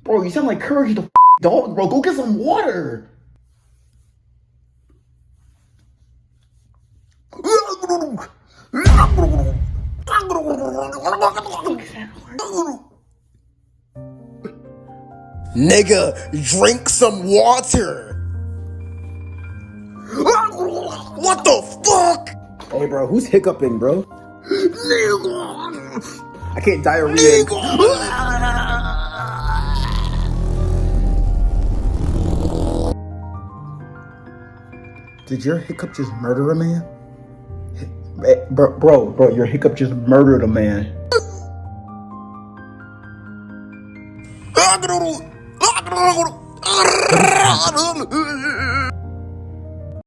Bro, you sound like Courage the dog, bro. Go get some water. Nigga, drink some water. What the fuck? Hey, bro, who's hiccuping, bro? I can't diarrhea. Did your hiccup just murder a man? Bro, your hiccup just murdered a man.